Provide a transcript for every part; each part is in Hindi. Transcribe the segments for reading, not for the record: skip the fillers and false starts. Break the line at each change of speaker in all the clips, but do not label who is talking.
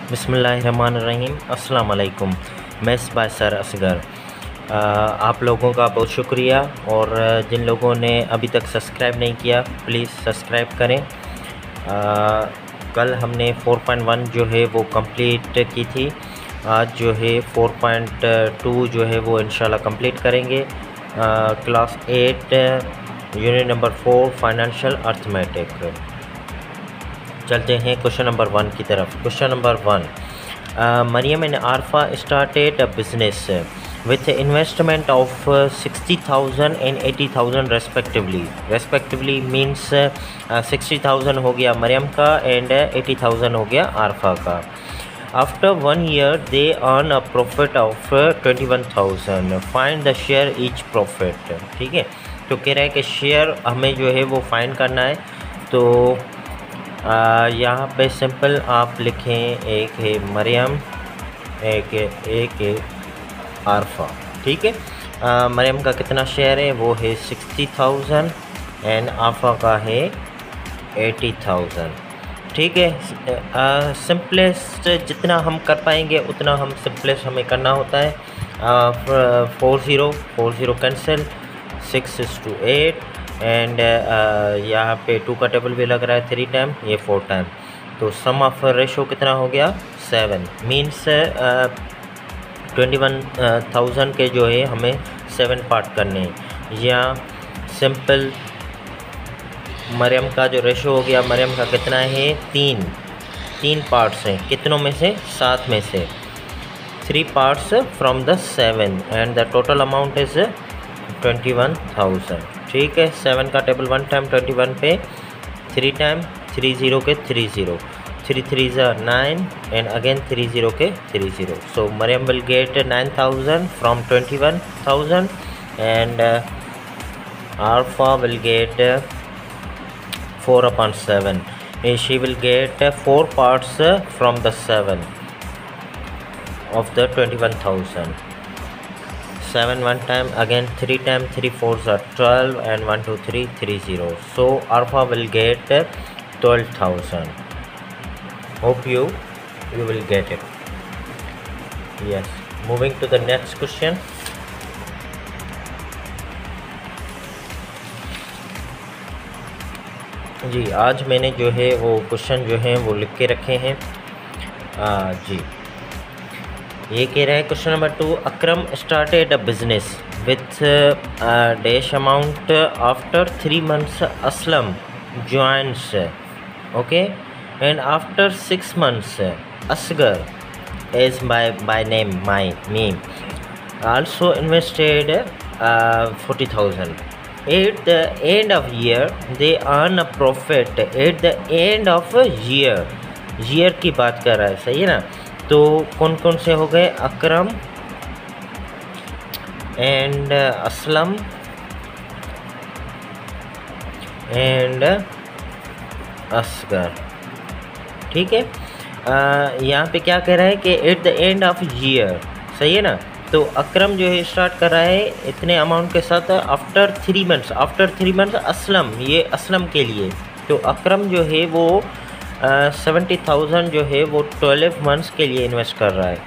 बिस्मिल्लाहिर्रहमानिर्रहीम। अस्सलाम वालेकुम। मैं सर असगर। आप लोगों का बहुत शुक्रिया, और जिन लोगों ने अभी तक सब्सक्राइब नहीं किया प्लीज़ सब्सक्राइब करें। कल हमने 4.1 जो है वो कंप्लीट की थी। आज जो है 4.2 जो है वो इंशाल्लाह कंप्लीट करेंगे। Class 8 unit number 4 financial arithmetic. चलते हैं क्वेश्चन नंबर 1 की तरफ। Question number 1, Maryam and Arfa started a business with investment of 60,000 and 80,000 respectively means 60,000 हो गया मरियम का एंड 80,000 हो गया आरफा का। After 1 year they earn a profit of 21,000। Find the share each profit. ठीक है, तो कह रहा है कि शेयर हमें जो है वो फाइंड करना है। तो यहाँ पे सिंपल आप लिखें, एक है मरियम, एक है आरफा। ठीक है, मरियम का कितना शेयर है वो है 60,000 एंड आरफा का है 80,000। ठीक है, सिंपलेस्ट जितना हम कर पाएंगे उतना हम सिंपलेस्ट हमें करना होता है। 40 कैंसिल, 6 is to 8 एंड यहाँ पे 2 का टेबल भी लग रहा है 3 टाइम, ये 4 टाइम। तो सम ऑफ रेशो कितना हो गया 7, मीन्स 21,000 के जो है हमें 7 पार्ट करने हैं। या सिंपल मरियम का जो रेशो हो गया, मरियम का कितना है 3 पार्ट्स हैं, कितनों में से 7 में से 3 parts from the 7 and the total amount is 21,000। ठीक है, 7 का टेबल 1 टाइम, 21 पे 3 टाइम, 30 के 30, 3 3 9 एंड अगेन 30 के 30। So Mariam will get 9,000 from 21,000 and Arfa will get 4/7 and she will get 4 parts from the 7 of the 21,000। 7 1 time, again 3 time, 3 4s are 12 and 1 2 3 30। so alpha will get 12,000। hope you will get it। yes, moving to the next question। जी, आज मैंने जो है वो क्वेश्चन जो है वो लिख के रखे हैं। जी, ये कह रहा है question number 2, Akram started a business with dash amount after 3 months Aslam joins, okay, and after 6 months Asghar as by name me also invested 40,000। At the end of year they earn a profit at the end of year की बात कर रहा है, सही है ना। तो कौन कौन से हो गए, अकरम एंड असलम एंड असगर। ठीक है, यहाँ पे क्या कह रहा है कि eight the end of year, सही है ना। तो अकरम जो है स्टार्ट कर रहा है इतने अमाउंट के साथ आफ्टर 3 months असलम, ये असलम के लिए। तो अकरम जो है वो 70,000 जो है वो 12 months के लिए इन्वेस्ट कर रहा है।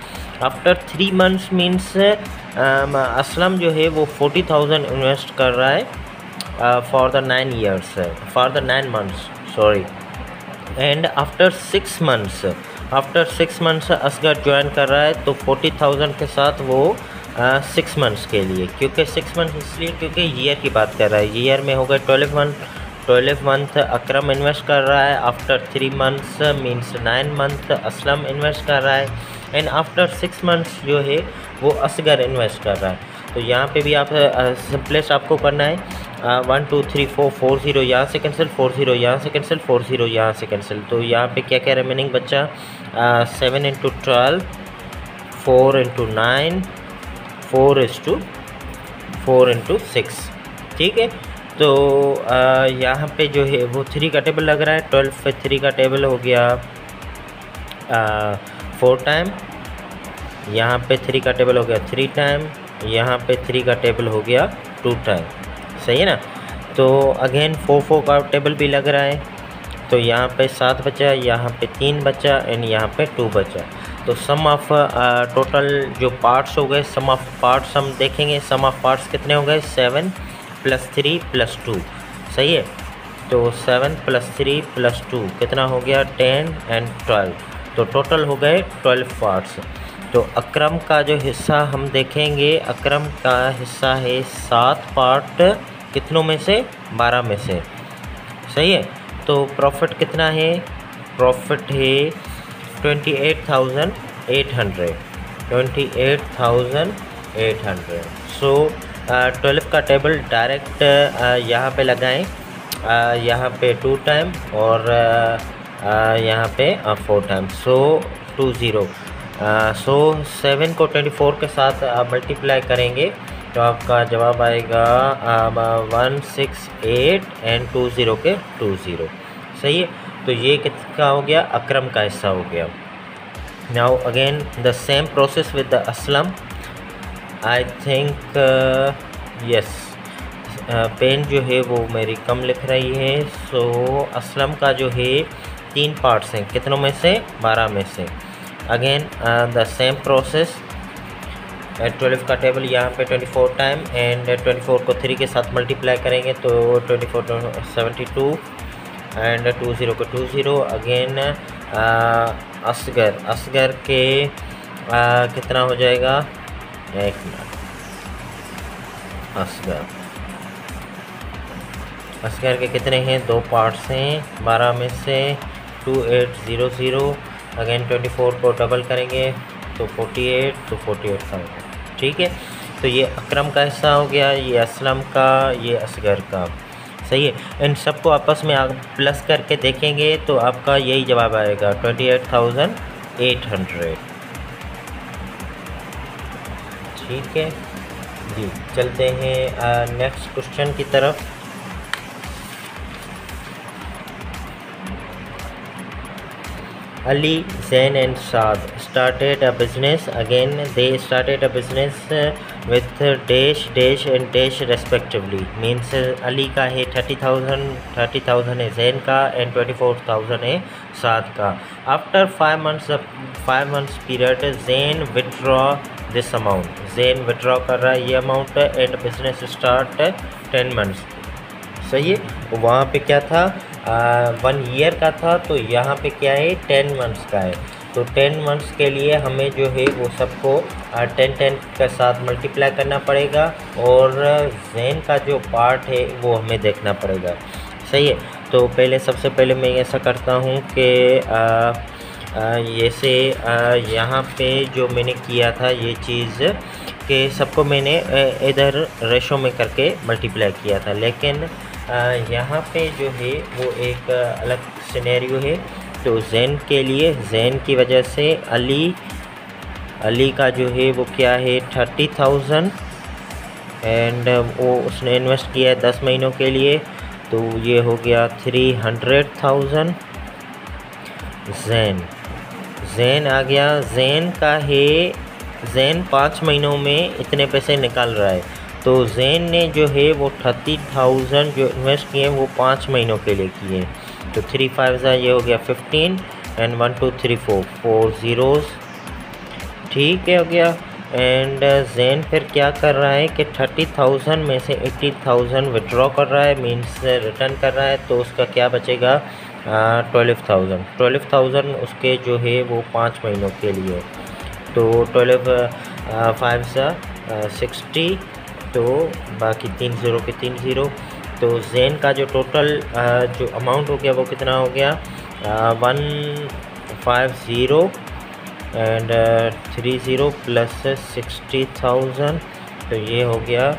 आफ्टर 3 months मीन्स असलम जो है वो 40,000 इन्वेस्ट कर रहा है for the 9 months sorry. And after 6 months Asghar join कर रहा है, तो 40,000 के साथ वो 6 months के लिए, क्योंकि 6 months इसलिए क्योंकि ईयर की बात कर रहा है। ईयर में हो गए 12 month अकरम इन्वेस्ट कर रहा है, after 3 months means 9 month Aslam invest कर रहा है, एंड आफ्टर 6 months जो है वो असगर इन्वेस्ट कर रहा है। तो यहाँ पे भी आप सिंपलेस्ट आपको करना है 1 2 3 4 40 यहाँ से कैंसिल, 40 यहाँ से कैंसिल, 40 यहाँ से कैंसिल। तो यहाँ पे क्या क्या रिमेनिंग बच्चा 7 × 12, 4 × 9, 4 × 6। ठीक है, तो यहाँ पे जो है वो 3 का टेबल लग रहा है, 12 पे 3 का टेबल हो गया 4 टाइम, यहाँ पे 3 का टेबल हो गया 3 टाइम, यहाँ पे 3 का टेबल हो गया 2 टाइम, सही है ना। तो अगेन 4 का टेबल भी लग रहा है, तो यहाँ पे 7 बचा, यहाँ पे 3 बचा एंड यहाँ पे 2 बचा। तो सम ऑफ टोटल जो पार्ट्स हो गए, सम ऑफ पार्ट्स हम देखेंगे। सम ऑफ पार्ट्स कितने हो गए? 7 + 3 + 2, सही है। तो 7 + 3 + 2 कितना हो गया? 10 एंड 12। तो टोटल हो गए 12 पार्ट्स। तो अकरम का जो हिस्सा हम देखेंगे, अकरम का हिस्सा है 7 पार्ट, कितनों में से? 12 में से, सही है। तो प्रॉफिट कितना है? प्रॉफिट है 28,800, 28,800। सो 12 का टेबल डायरेक्ट यहाँ पे लगाएं, यहाँ पे 2 टाइम और यहाँ पे 4 टाइम, सो 20। सो 7 को 24 के साथ मल्टीप्लाई करेंगे तो आपका जवाब आएगा 168 एंड 20 के 20, सही है। तो ये किसका हो गया? अकरम का हिस्सा हो गया। Now again the same process with the Aslam. I think yes, pen जो है वो मेरी कम लिख रही है। सो असलम का जो है 3 पार्ट्स हैं, कितनों में से? 12 में से। अगेन द सेम प्रोसेस, 12 का टेबल यहाँ पे 24 टाइम एंड 24 को 3 के साथ मल्टीप्लाई करेंगे तो 24 72 एंड 20 को 20। अगेन असगर के कितना हो जाएगा? 1 मिनट। असगर के कितने हैं? 2 पार्ट्स हैं 12 में से, 2800। अगेन 24 को डबल करेंगे तो 48, तो 48,000, ठीक है। तो ये अकरम का हिस्सा हो गया, ये असलम का, ये असगर का, सही है। इन सबको आपस में आप प्लस करके देखेंगे तो आपका यही जवाब आएगा 28,800, ठीक है जी। चलते हैं नेक्स्ट क्वेश्चन की तरफ। Ali, Zain and Saad started a business. Again, they started a business with dash, dash and dash respectively. Means Ali का है 30,000 है Zain का and 24,000 है Saad का। After 5 months period, Zain withdraw this amount. Zain withdraw कर रहा है ये amount and business start 10 months, सही है। वहाँ पे क्या था? 1 ईयर का था, तो यहाँ पे क्या है? 10 मंथ्स का है। तो 10 मंथ्स के लिए हमें जो है वो सबको 10 के साथ मल्टीप्लाई करना पड़ेगा और ज़ैन का जो पार्ट है वो हमें देखना पड़ेगा, सही है। तो पहले सबसे पहले मैं ऐसा करता हूँ कि जैसे यहाँ पे जो मैंने किया था ये चीज़ कि सबको मैंने इधर रेशो में करके मल्टीप्लाई किया था, लेकिन यहाँ पे जो है वो एक अलग सिनेरियो है। तो ज़ैन के लिए, ज़ैन की वजह से अली का जो है वो क्या है 30,000 एंड वो उसने इन्वेस्ट किया है 10 महीनों के लिए, तो ये हो गया 300,000। ज़ैन आ गया, ज़ैन का है, ज़ैन 5 महीनों में इतने पैसे निकाल रहा है। तो ज़ैन ने जो है वो 30,000 जो इन्वेस्ट किए वो 5 महीनों के लिए किए। तो 3 5 ये हो गया 15 एंड 1 2 3 4 zeros, ठीक है, हो गया। एंड ज़ैन फिर क्या कर रहा है कि 30,000 में से 80,000 विड्रॉ कर रहा है, मीन्स रिटर्न कर रहा है। तो उसका क्या बचेगा? 12,000 उसके जो है वो 5 महीनों के लिए। तो 12 5 60, तो बाकी 3 0 के 3 0। तो ज़ैन का जो टोटल जो अमाउंट हो गया वो कितना हो गया? 150 एंड 30 प्लस 60,000, तो ये हो गया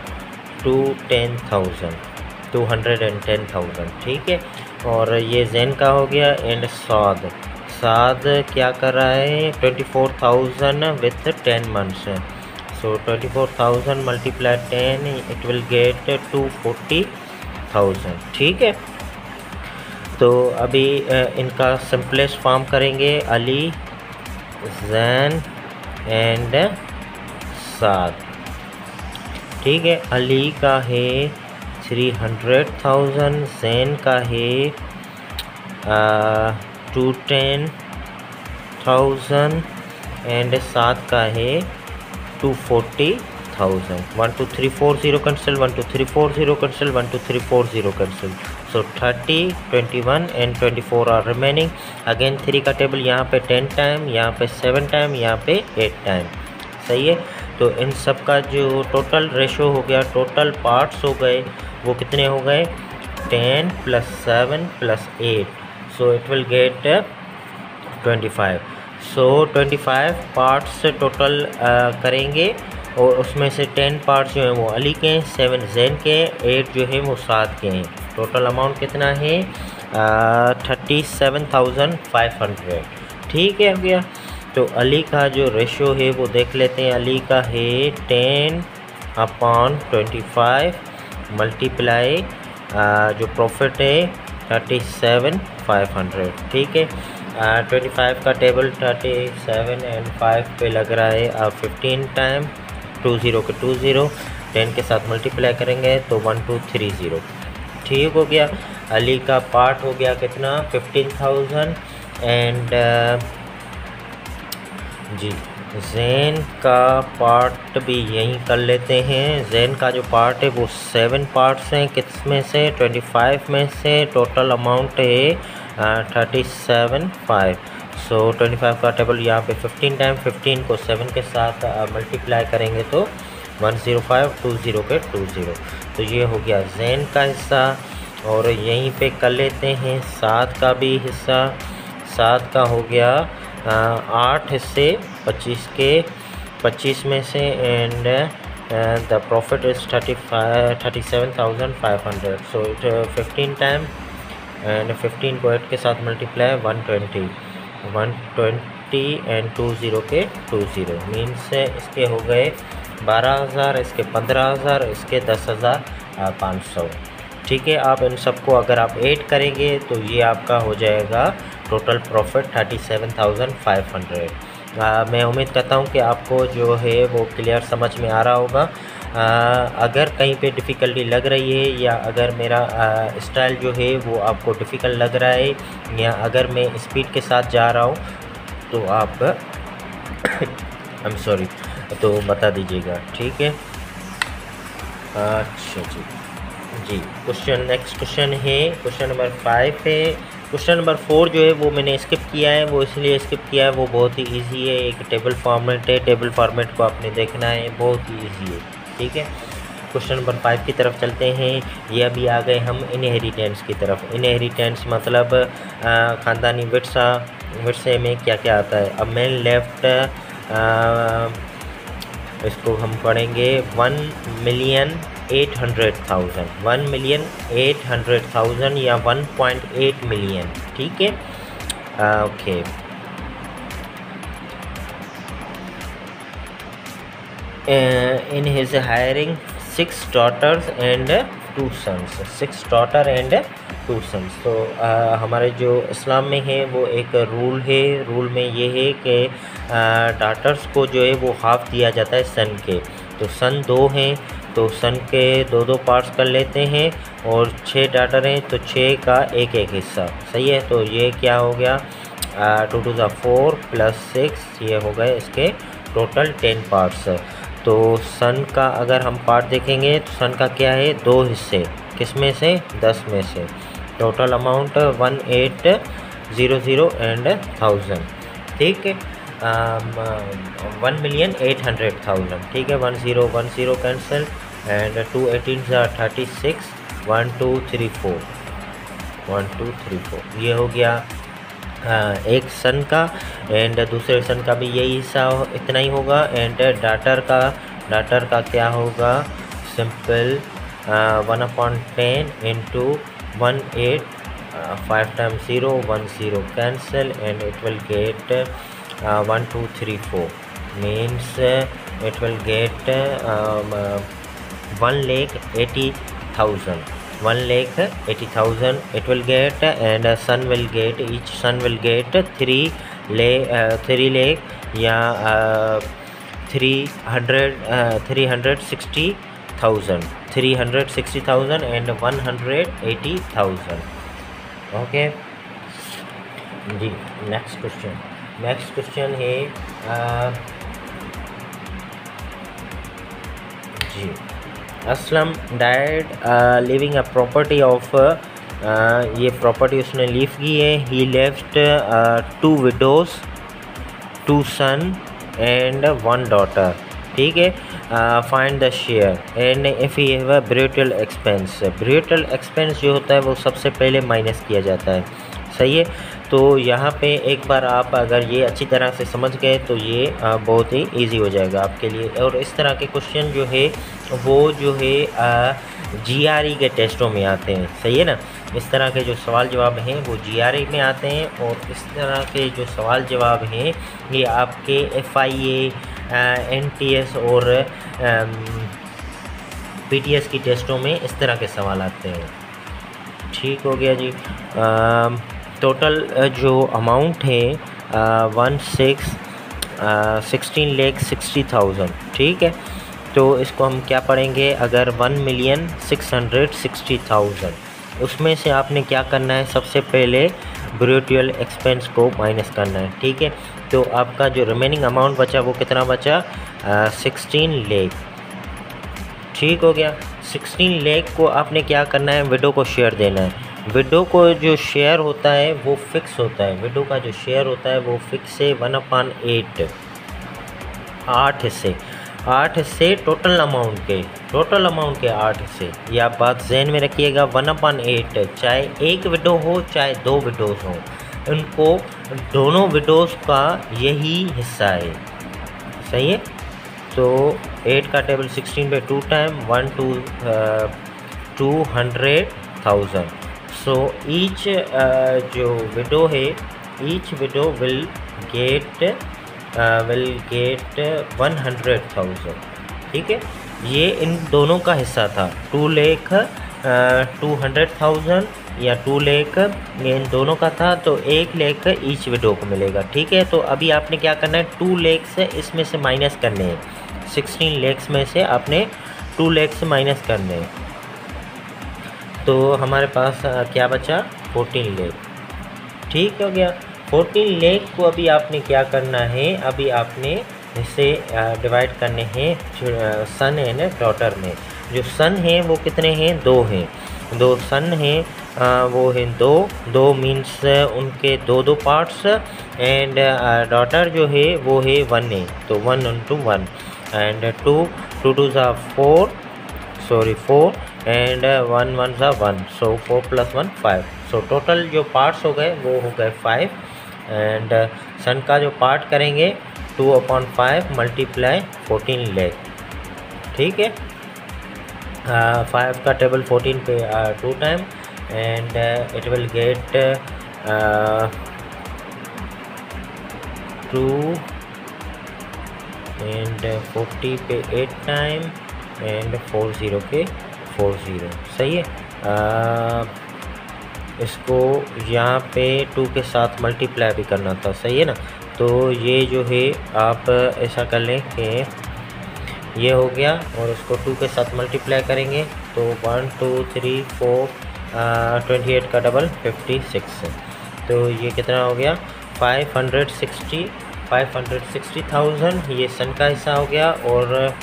210,000, ठीक है। और ये ज़ैन का हो गया। एंड साद क्या कर रहा है? 24,000 with 10 months. So 24,000 multiply 10, it will get 240,000, ठीक है। तो अभी इनका सिंपलेस्ट फॉर्म करेंगे, अली, ज़ैन एंड साद, ठीक है। अली का है 300,000, ज़ैन का है 210,000 एंड 7 का है 240,000। 1 2 3 4 0 cancel, 1 2 3 4 0 cancel, 1 2 3 4 0 cancel. So 30, 21 and 24 are remaining. Again 3 का टेबल यहाँ पे 10 टाइम, यहाँ पे 7 टाइम, यहाँ पे 8 टाइम। सही है। तो इन सब का जो टोटल रेशो हो गया, टोटल पार्ट्स हो गए, वो कितने हो गए 10 + 7 + 8। So it will get 25। So 25 parts total करेंगे और उसमें से 10 पार्ट्स जो हैं वो अली के हैं, 7 जैन के, 8 जो है वो साद के हैं। टोटल अमाउंट कितना है 37,500। ठीक है हो गया। तो अली का जो रेशो है वो देख लेते हैं। अली का है 10/25 मल्टीप्लाई जो प्रॉफिट है 37,500। ठीक है। 25 का टेबल 37 एंड 5 पे लग रहा है 15 टाइम, 20 के 20, 10 के साथ मल्टीप्लाई करेंगे तो 1230। ठीक हो गया। अली का पार्ट हो गया कितना 15,000 एंड जी जैन का पार्ट भी यहीं कर लेते हैं। जैन का जो पार्ट है वो 7 पार्ट्स हैं, किस में से 25 में से। टोटल अमाउंट है 37,500। सो 25 का टेबल यहाँ पे 15 टाइम, 15 को 7 के साथ मल्टीप्लाई करेंगे तो 105, 20 के 20। तो ये हो गया जैन का हिस्सा। और यहीं पे कर लेते हैं 7 का भी हिस्सा। 7 का हो गया 8 हिस्से 25 के, 25 में से and the profit is 37,500। So 15 time and 15 को 8 के साथ मल्टीप्लाई 120 एंड 20 के 20 मीन्स इसके हो गए 12,000, इसके 15,000, इसके 10,500। ठीक है। आप इन सबको अगर आप ऐड करेंगे तो ये आपका हो जाएगा टोटल प्रॉफिट 37,500। मैं उम्मीद करता हूँ कि आपको जो है वो क्लियर समझ में आ रहा होगा। अगर कहीं पे डिफ़िकल्टी लग रही है या अगर मेरा स्टाइल जो है वो आपको डिफ़िकल्ट लग रहा है या अगर मैं स्पीड के साथ जा रहा हूँ तो आप आई एम सॉरी तो बता दीजिएगा। ठीक है। अच्छा जी क्वेश्चन नेक्स्ट क्वेश्चन है क्वेश्चन नंबर 5 है। क्वेश्चन नंबर 4 जो है वो मैंने स्किप किया है। वो इसलिए स्किप किया है, वो बहुत ही इजी है। एक टेबल फॉर्मेट है, टेबल फॉर्मेट को आपने देखना है, बहुत ही इजी है। ठीक है। क्वेश्चन नंबर 5 की तरफ चलते हैं। ये अभी आ गए हम इनहेरिटेंस की तरफ। इनहेरिटेंस मतलब ख़ानदानी विरसे में क्या क्या आता है। अब मेन लेफ्ट इसको हम पढ़ेंगे 1,800,000, 1,800,000 या 1.8 मिलियन। ठीक है। Okay. In his hiring 6 daughters and 2 sons, 6 daughter and 2 sons। तो हमारे जो इस्लाम में है वो एक रूल है। रूल में ये है कि डाटर्स को जो है वो हाफ दिया जाता है सन के। तो सन 2 हैं तो सन के 2 पार्ट्स कर लेते हैं और 6 डाटर हैं तो 6 का एक हिस्सा। सही है। तो ये क्या हो गया 2 2 4 + 6 ये हो गए इसके टोटल 10 पार्ट्स। तो सन का अगर हम पार्ट देखेंगे तो सन का क्या है 2 हिस्से, किस में से 10 में से। Total amount 1,800,000 and 1000। ठीक है। 1,800,000। ठीक है। 1010 कैंसिल एंड 2 18 36 1 2 3 4 1 2 3 4 ये हो गया एक सन का एंड दूसरे सन का भी यही हिस्सा इतना ही होगा। एंड डाटर का क्या होगा simple 1/10 into 18 5 times 0 1 0 cancel and it will get 1 2 3 4 means it will get 1,80,000, 1,80,000 it will get and each son will get 3 lakh या 360,000 and 180,000। ओके। जी नेक्स्ट क्वेश्चन है जी Aslam died leaving a property of ये प्रॉपर्टी उसने लीव की है। He left 2 widows 2 son and 1 daughter. ठीक है, find the share and if he have a brutal expense. Brutal expense जो होता है वो सबसे पहले माइनस किया जाता है। सही है, तो यहाँ पे एक बार आप अगर ये अच्छी तरह से समझ गए तो ये बहुत ही इजी हो जाएगा आपके लिए। और इस तरह के क्वेश्चन जो है वो जो है GRE के टेस्टों में आते हैं। सही है ना, इस तरह के जो सवाल जवाब हैं वो GRE में आते हैं, और इस तरह के जो सवाल जवाब हैं ये आपके FIA NTS और PTS की टेस्टों में इस तरह के सवाल आते हैं। ठीक हो गया जी। टोटल जो अमाउंट है 16,60,000। ठीक है, तो इसको हम क्या पढ़ेंगे, अगर 1,660,000 उसमें से आपने क्या करना है, सबसे पहले ब्रूटल एक्सपेंस को माइनस करना है। ठीक है, तो आपका जो रिमेनिंग अमाउंट बचा वो कितना बचा, 16 लाख। ठीक हो गया, 16 लाख को आपने क्या करना है, विडो को शेयर देना है। विडो को जो शेयर होता है वो फिक्स होता है, विडो का जो शेयर होता है वो फिक्स है 1/8, 8 हिस्से, 8 हिस्से टोटल अमाउंट के 8 हिस्से। ये आप बात जहन में रखिएगा, 1/8, चाहे एक विडो हो चाहे 2 विडोज़ हो, उनको दोनों विडोज़ का यही हिस्सा है। सही है, तो 8 का टेबल 16 पे 2 टाइम 1 to 200,000। सो ईच जो विडो है, ईच विडो विल गेट 100,000। ठीक है, ये इन दोनों का हिस्सा था, 2,200,000 या 2 लाख, ये इन दोनों का था, तो 1 लाख ईच विडो को मिलेगा। ठीक है, तो अभी आपने क्या करना है, 2 लाख से इसमें से माइनस करने हैं, 16 लाख में से आपने 2 लाख से माइनस करने हैं, तो हमारे पास क्या बचा, 14 लाख। ठीक हो गया, 14 लाख को अभी आपने क्या करना है, अभी आपने इसे डिवाइड करने हैं सन एंड डॉटर में। जो सन हैं वो कितने हैं, 2 हैं, 2 सन हैं, वो हैं 2 मीन्स उनके 2 पार्ट्स, एंड डॉटर जो है वो है 1 है, तो 1 into 1 and 2 2 are 4 and 1 1 are 1, so 4 + 1 5। So total जो पार्ट्स हो गए वो हो गए 5, एंड सन का जो पार्ट करेंगे 2/5 मल्टीप्लाई 14 लाख। ठीक है, 5 का टेबल 14 पे 2 time, and it will get 2 and 40 पे 8 टाइम, एंड 40 पे 40। सही है, इसको यहाँ पे 2 के साथ मल्टीप्लाई भी करना था। सही है ना, तो ये जो है आप ऐसा कर लें कि ये हो गया, और इसको 2 के साथ मल्टीप्लाई करेंगे तो 1 2 3 4 28 का डबल 56, तो ये कितना हो गया, 560,000 ये सन का हिस्सा हो गया, और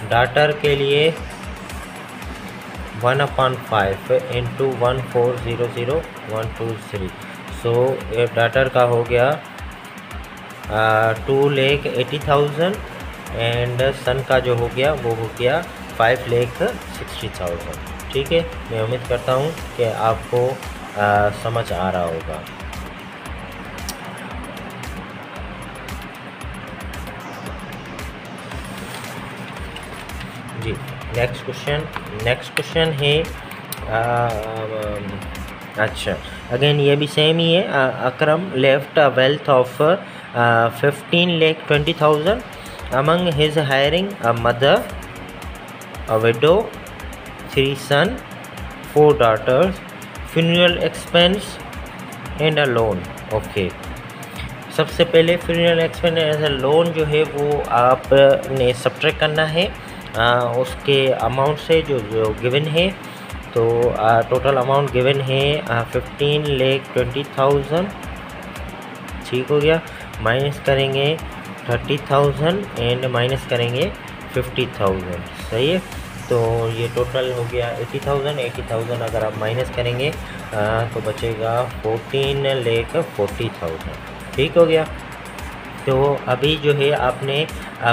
डाटर के लिए 1/5 इंटू 1400123। सो डाटर का हो गया 2,80,000, एंड सन का जो हो गया वो हो गया 5,60,000। ठीक है, मैं उम्मीद करता हूँ कि आपको समझ आ रहा होगा। जी नेक्स्ट क्वेश्चन है अच्छा, अगेन ये भी सेम ही है। Akram left a wealth of 15,20,000 among his hiring a mother, a widow, 3 sons, 4 daughters, funeral expense and a loan। Okay, सबसे पहले funeral expense as a loan जो है वो आपने सब्ट्रैक्ट करना है उसके अमाउंट से जो गिवन है। तो टोटल अमाउंट गिवन है 15,20,000 ठीक हो गया। माइनस करेंगे 30,000 एंड माइनस करेंगे 50,000, सही है। तो ये टोटल हो गया 80,000 अगर आप माइनस करेंगे तो बचेगा 14,40,000, ठीक हो गया। तो अभी जो है आपने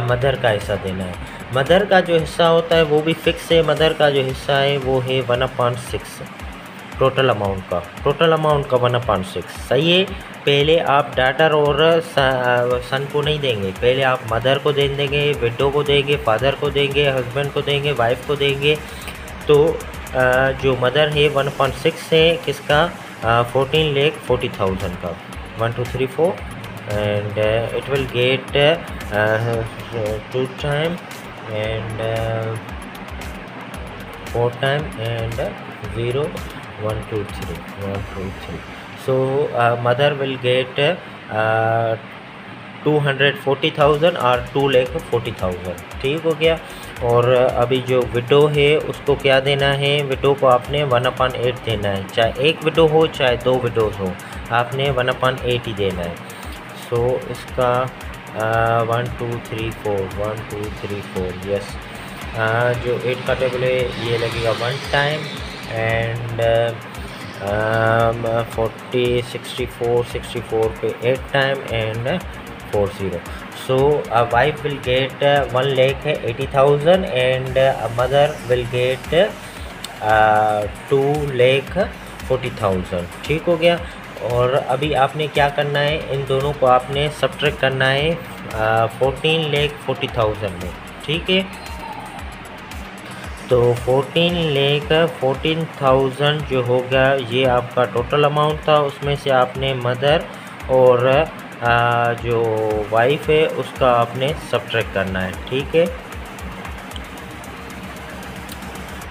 मदर का हिस्सा देना है। मदर का जो हिस्सा होता है वो भी फिक्स है। मदर का जो हिस्सा है वो है 1/6 टोटल अमाउंट का 1/6, सही है। पहले आप डॉटर और सन को नहीं देंगे, पहले आप मदर को दे देंगे, विडो को देंगे, फादर को देंगे, हस्बैंड को देंगे, वाइफ को देंगे। तो जो मदर है 1/6 है किसका, 14,40,000 का। 1 2 3 4 and it will get 2 time and 4 time and 0 1 2 3 1 2 3. So mother will get 240,000 और 2,40,000, ठीक हो गया। और अभी जो विडो है उसको क्या देना है, विडो को आपने 1/8 देना है। चाहे एक विडो हो चाहे 2 विडोज हो, आपने 1/8 ही देना है। सो इसका 1 2 3 4 1 2 3 4 यस। जो 8 का टेबल है ये लगेगा 1 टाइम एंड 40 64 64 पे 8 time and 40। So wife will get 1,80,000 and mother will get 2,40,000, ठीक हो गया। और अभी आपने क्या करना है, इन दोनों को आपने सब्ट्रैक्ट करना है 14,40,000 में, ठीक है। तो 14,14,000 जो होगा ये आपका टोटल अमाउंट था, उसमें से आपने मदर और जो वाइफ है उसका आपने सब्ट्रैक्ट करना है, ठीक है।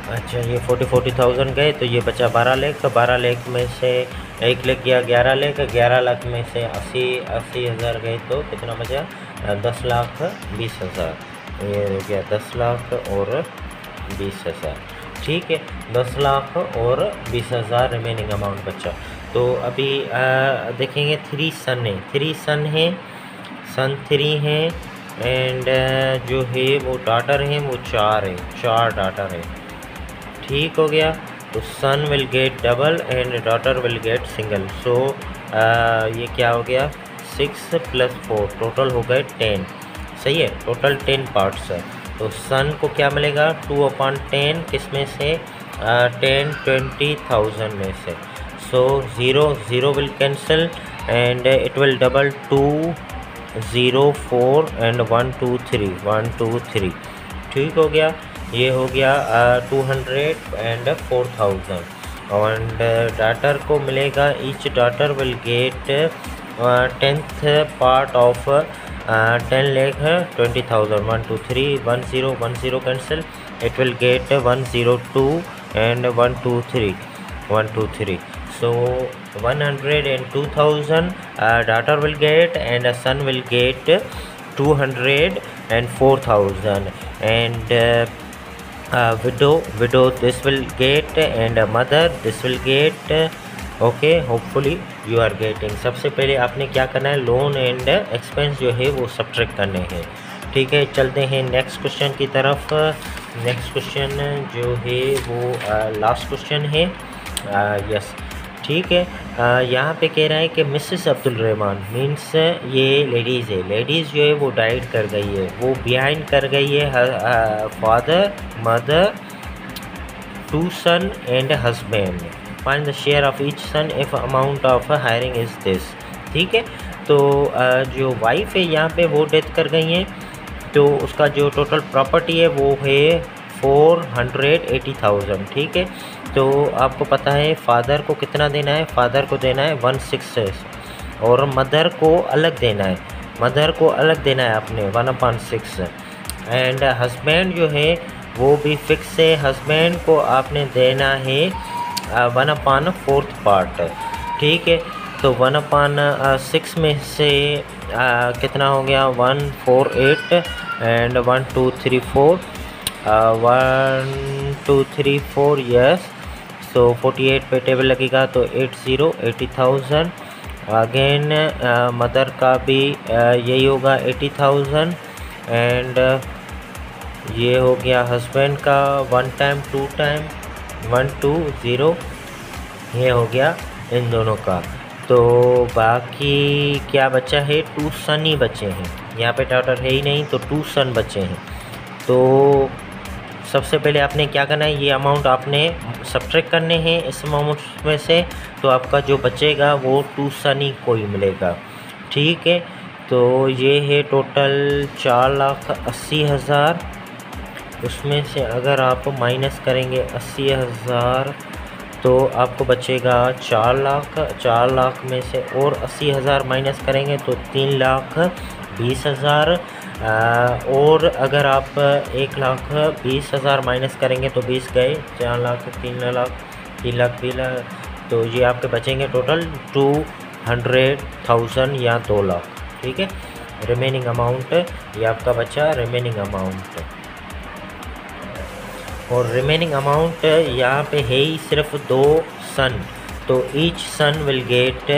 अच्छा ये 40,000 गए तो ये बचा 12 लाख। 12 लाख में से 1 लाख गया 11 लाख, 11 लाख में से 80,000 गए तो कितना बचा, 10,20,000। ये हो गया 10 लाख और 20,000, ठीक है। 10 लाख और 20,000 रिमेनिंग अमाउंट बचा। तो अभी देखेंगे 3 सन है, 3 सन है, सन 3 है एंड जो है वो डाटर है वो 4 है, 4 डाटर है, ठीक हो गया। तो son will get double and daughter will get single. So ये क्या हो गया 6 + 4 टोटल हो गए 10, सही है। टोटल 10 पार्ट्स है। तो सन को क्या मिलेगा 2/10 किस में से 10,20,000 में से। सो 0 0 will cancel and it will double 2 0 4 and 1 2 3 1 2 3, ठीक हो गया। ये हो गया 204,000 एंड डाटर को मिलेगा, each daughter will get 10th part of 10,20,000। 1 2 3 1 0 1 0 cancel, it will get 102 and 1 2 3 1 2 3। So 102,000 daughter will get and a son will get 204,000 and widow this will get and a mother this will get okay, hopefully you are getting। सबसे पहले आपने क्या करना है, लोन एंड एक्सपेंस जो है वो सब्ट्रैक्ट करने हैं, ठीक है। चलते हैं नेक्स्ट क्वेश्चन की तरफ। नेक्स्ट क्वेश्चन जो है वो लास्ट क्वेश्चन है, यस, ठीक है। यहाँ पे कह रहा है कि मिसेस अब्दुल रहमान मीन्स ये लेडीज़ है, लेडीज़ जो है वो डाइट कर गई है, वो बिहाइंड कर गई है father mother 2 son and husband. Find the share of each son if amount of hiring is this, ठीक है। तो जो वाइफ है यहाँ पे वो डेथ कर गई हैं, तो उसका जो टोटल प्रॉपर्टी है वो है 480,000, ठीक है। तो आपको पता है फादर को कितना देना है, फादर को देना है 1/6 और मदर को अलग देना है, मदर को अलग देना है आपने 1/6 एंड हस्बैंड जो है वो भी फिक्स है, हस्बैंड को आपने देना है 1/4 पार्ट, ठीक है। तो 1/6 में से कितना हो गया 148 एंड 1 2 3 4 1 2 3 4 यस। सो 48 पे टेबल लगेगा तो 80,000 अगेन मदर का भी यही होगा 80,000 एंड ये हो गया हस्बैंड का 1 टाइम 2 टाइम 120, ये हो गया इन दोनों का। तो बाकी क्या बचा है, 2 सन ही बचे हैं, यहाँ पे डॉटर है ही नहीं, तो 2 सन बचे हैं। तो सबसे पहले आपने क्या करना है, ये अमाउंट आपने सब्ट्रैक्ट करने हैं इस अमाउंट में से, तो आपका जो बचेगा वो 2 सन ही को ही मिलेगा। ठीक है, तो ये है टोटल 4,80,000, उसमें से अगर आप माइनस करेंगे 80,000 तो आपको बचेगा 4 लाख। 4 लाख में से और 80,000 माइनस करेंगे तो 3,20,000, और अगर आप 1,20,000 माइनस करेंगे तो 20 गए, 4 लाख 3 लाख 3 लाख 20 लाख, तो ये आपके बचेंगे टोटल 200,000 या 2 लाख। ठीक है, रिमेनिंग अमाउंट ये आपका बचा रिमेनिंग अमाउंट। और रिमेनिंग अमाउंट यहाँ पे है ही सिर्फ 2 सन, तो ईच सन विल गेट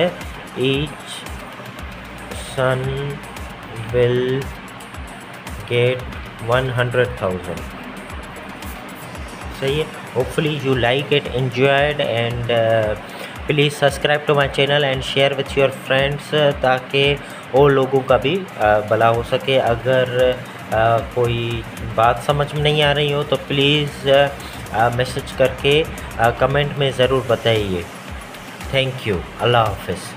100,000। सही है, hopefully you like it, enjoyed, and please subscribe to my channel and share with your friends, ताकि और लोगों का भी भला हो सके। अगर कोई बात समझ में नहीं आ रही हो तो प्लीज़ मैसेज करके कमेंट में ज़रूर बताइए। थैंक यू, अल्लाह हाफ़िज़।